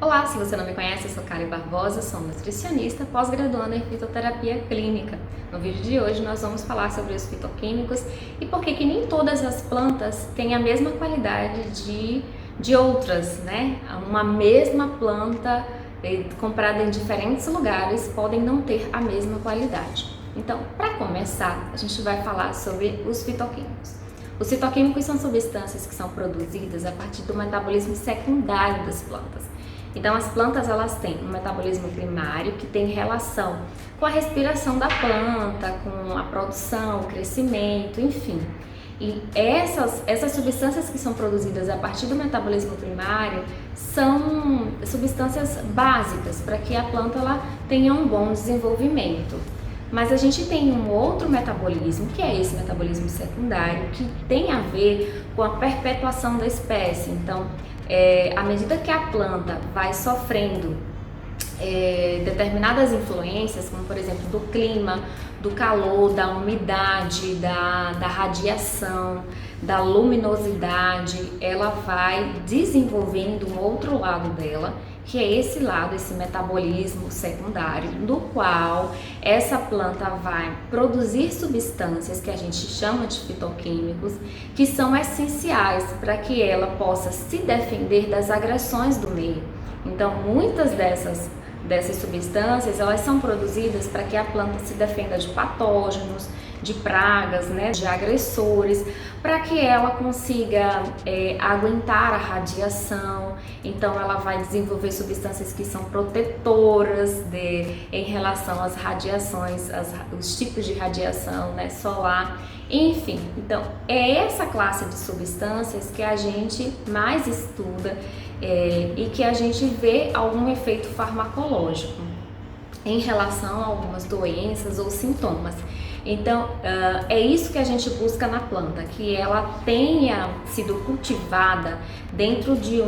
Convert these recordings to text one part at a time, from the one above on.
Olá, se você não me conhece, eu sou Karen Barbosa, sou nutricionista, pós-graduanda em fitoterapia clínica. No vídeo de hoje nós vamos falar sobre os fitoquímicos e por que nem todas as plantas têm a mesma qualidade de outras, né? Uma mesma planta comprada em diferentes lugares podem não ter a mesma qualidade. Então, para começar, a gente vai falar sobre os fitoquímicos. Os fitoquímicos são substâncias que são produzidas a partir do metabolismo secundário das plantas. Então, as plantas elas têm um metabolismo primário que tem relação com a respiração da planta, com a produção, o crescimento, enfim. E essas substâncias que são produzidas a partir do metabolismo primário são substâncias básicas para que a planta ela tenha um bom desenvolvimento. Mas a gente tem um outro metabolismo, que é esse metabolismo secundário, que tem a ver com a perpetuação da espécie. Então, à medida que a planta vai sofrendo determinadas influências, como por exemplo do clima, do calor, da umidade, da radiação, da luminosidade, ela vai desenvolvendo um outro lado dela, que é esse lado, esse metabolismo secundário, do qual essa planta vai produzir substâncias que a gente chama de fitoquímicos, que são essenciais para que ela possa se defender das agressões do meio. Então, muitas dessas substâncias, elas são produzidas para que a planta se defenda de patógenos, de pragas, né, de agressores, para que ela consiga aguentar a radiação. Então ela vai desenvolver substâncias que são protetoras em relação às radiações, os tipos de radiação, né, solar, enfim. Então é essa classe de substâncias que a gente mais estuda e que a gente vê algum efeito farmacológico em relação a algumas doenças ou sintomas. Então, é isso que a gente busca na planta, que ela tenha sido cultivada dentro de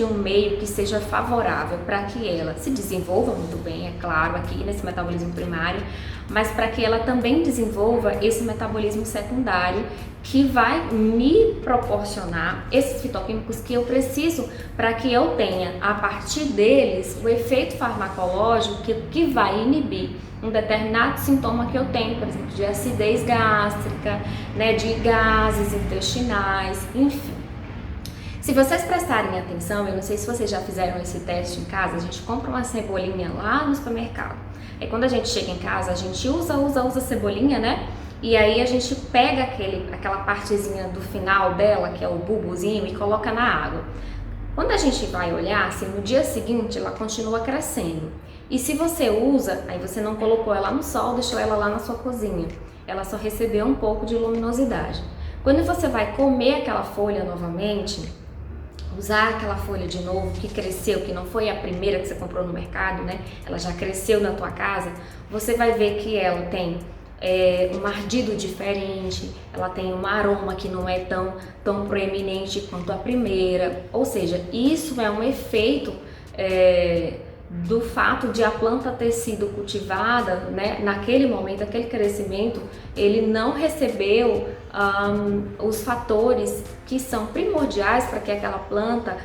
um meio que seja favorável para que ela se desenvolva muito bem, é claro, aqui nesse metabolismo primário, mas para que ela também desenvolva esse metabolismo secundário que vai me proporcionar esses fitoquímicos que eu preciso para que eu tenha, a partir deles, o efeito farmacológico que vai inibir um determinado sintoma que eu tenho, por exemplo, de acidez gástrica, né, de gases intestinais, enfim. Se vocês prestarem atenção, eu não sei se vocês já fizeram esse teste em casa, a gente compra uma cebolinha lá no supermercado. Aí quando a gente chega em casa, a gente usa a cebolinha, né? E aí a gente pega aquela partezinha do final dela, que é o bulbozinho, e coloca na água. Quando a gente vai olhar, assim, no dia seguinte ela continua crescendo. E se você usa, aí você não colocou ela no sol, deixou ela lá na sua cozinha, ela só recebeu um pouco de luminosidade. Quando você vai comer aquela folha novamente, usar aquela folha de novo, que cresceu, que não foi a primeira que você comprou no mercado, né? Ela já cresceu na tua casa, você vai ver que ela tem um ardido diferente, ela tem um aroma que não é tão proeminente quanto a primeira, ou seja, isso é um efeito do fato de a planta ter sido cultivada, né, naquele momento, aquele crescimento, ele não recebeu os fatores que são primordiais para que aquela planta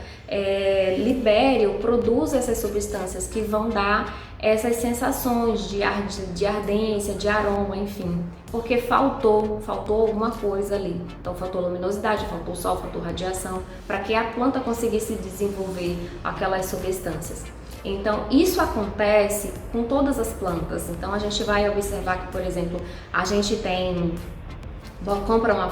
libere ou produza essas substâncias que vão dar essas sensações de ardência, de aroma, enfim, porque faltou alguma coisa ali. Então faltou luminosidade, faltou sol, faltou radiação, para que a planta conseguisse desenvolver aquelas substâncias. Então isso acontece com todas as plantas. Então a gente vai observar que, por exemplo, a gente compra uma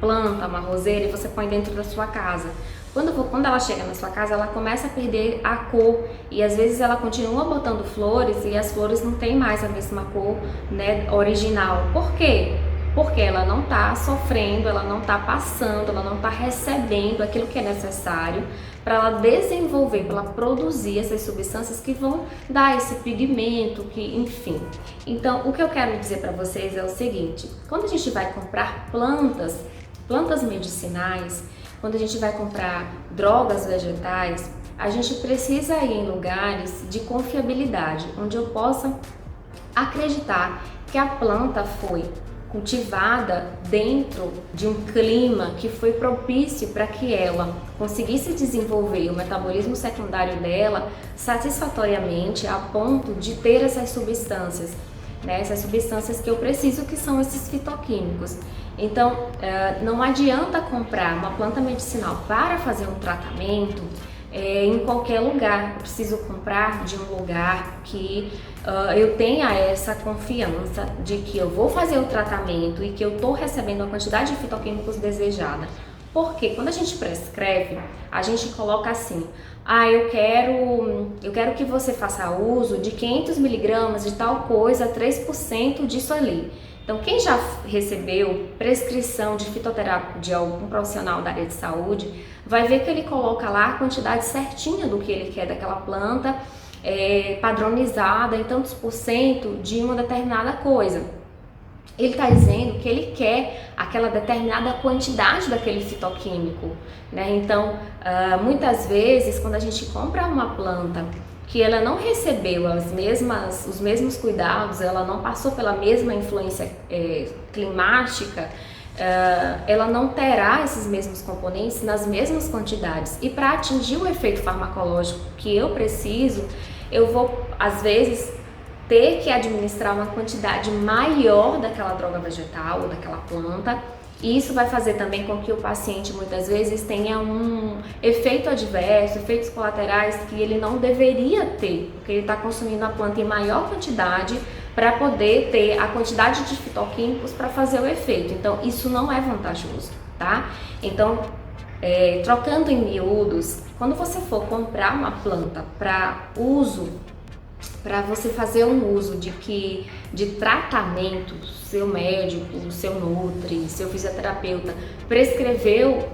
planta, uma roseira, e você põe dentro da sua casa. Quando ela chega na sua casa, ela começa a perder a cor, e às vezes ela continua botando flores e as flores não têm mais a mesma cor, né, original. Por quê? Porque ela não está sofrendo, ela não está passando, ela não está recebendo aquilo que é necessário para ela desenvolver, para ela produzir essas substâncias que vão dar esse pigmento, enfim. Então, o que eu quero dizer para vocês é o seguinte: quando a gente vai comprar plantas medicinais, quando a gente vai comprar drogas vegetais, a gente precisa ir em lugares de confiabilidade, onde eu possa acreditar que a planta foi cultivada dentro de um clima que foi propício para que ela conseguisse desenvolver o metabolismo secundário dela satisfatoriamente a ponto de ter essas substâncias, né? Essas substâncias que eu preciso, que são esses fitoquímicos. Então, não adianta comprar uma planta medicinal para fazer um tratamento em qualquer lugar. Eu preciso comprar de um lugar que eu tenha essa confiança de que eu vou fazer o tratamento e que eu estou recebendo a quantidade de fitoquímicos desejada. Porque quando a gente prescreve, a gente coloca assim: eu quero que você faça uso de 500 miligramas de tal coisa, 3% disso ali. Então, quem já recebeu prescrição de fitoterápico de algum profissional da área de saúde, vai ver que ele coloca lá a quantidade certinha do que ele quer daquela planta, padronizada em tantos por cento de uma determinada coisa. Ele está dizendo que ele quer aquela determinada quantidade daquele fitoquímico, né? Então, muitas vezes, quando a gente compra uma planta que ela não recebeu os mesmos cuidados, ela não passou pela mesma influência climática, ela não terá esses mesmos componentes nas mesmas quantidades. E para atingir o efeito farmacológico que eu preciso, eu vou, às vezes, ter que administrar uma quantidade maior daquela droga vegetal ou daquela planta. E isso vai fazer também com que o paciente muitas vezes tenha um efeito adverso, efeitos colaterais que ele não deveria ter, porque ele está consumindo a planta em maior quantidade para poder ter a quantidade de fitoquímicos para fazer o efeito. Então, isso não é vantajoso, tá? Então, trocando em miúdos, quando você for comprar uma planta para uso, para você fazer um uso de tratamento, seu médico, seu nutri, seu fisioterapeuta prescreveu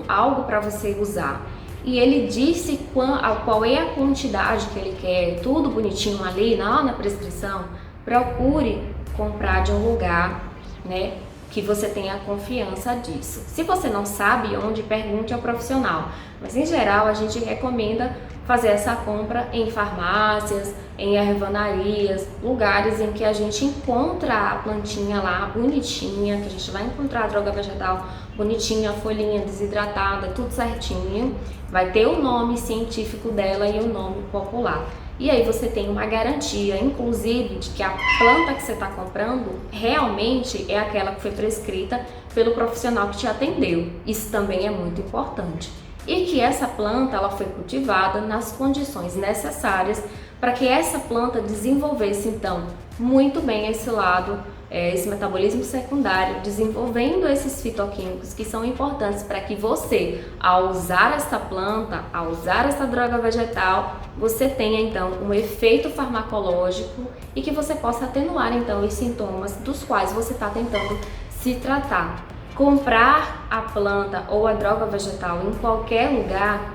algo para você usar e ele disse qual é a quantidade que ele quer, tudo bonitinho ali na prescrição, procure comprar de um lugar, né, que você tenha confiança disso. Se você não sabe onde, pergunte ao profissional, mas em geral a gente recomenda fazer essa compra em farmácias, em ervanarias, lugares em que a gente encontra a plantinha lá bonitinha, que a gente vai encontrar a droga vegetal bonitinha, a folhinha desidratada, tudo certinho, vai ter o nome científico dela e o nome popular. E aí você tem uma garantia, inclusive, de que a planta que você está comprando realmente é aquela que foi prescrita pelo profissional que te atendeu. Isso também é muito importante. E que essa planta ela foi cultivada nas condições necessárias para que essa planta desenvolvesse, então, muito bem esse lado, esse metabolismo secundário, desenvolvendo esses fitoquímicos que são importantes para que você, ao usar esta planta, ao usar essa droga vegetal, você tenha, então, um efeito farmacológico e que você possa atenuar, então, os sintomas dos quais você está tentando se tratar. Comprar a planta ou a droga vegetal em qualquer lugar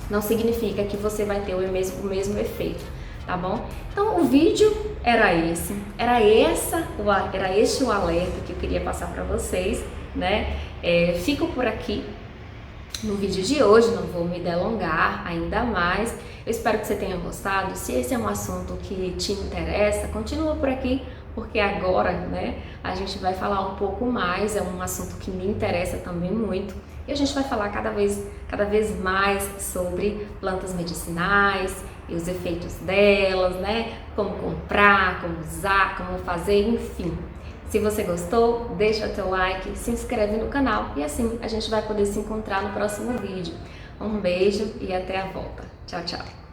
não significa que você vai ter o mesmo efeito, tá bom? Então o vídeo era esse, era este o alerta que eu queria passar para vocês, né? Fico por aqui no vídeo de hoje, não vou me delongar ainda mais. Eu espero que você tenha gostado. Se esse é um assunto que te interessa, continua por aqui, porque agora, né, a gente vai falar um pouco mais, é um assunto que me interessa também muito, e a gente vai falar cada vez mais sobre plantas medicinais e os efeitos delas, né, como comprar, como usar, como fazer, enfim. Se você gostou, deixa o teu like, se inscreve no canal e assim a gente vai poder se encontrar no próximo vídeo. Um beijo e até a volta. Tchau, tchau!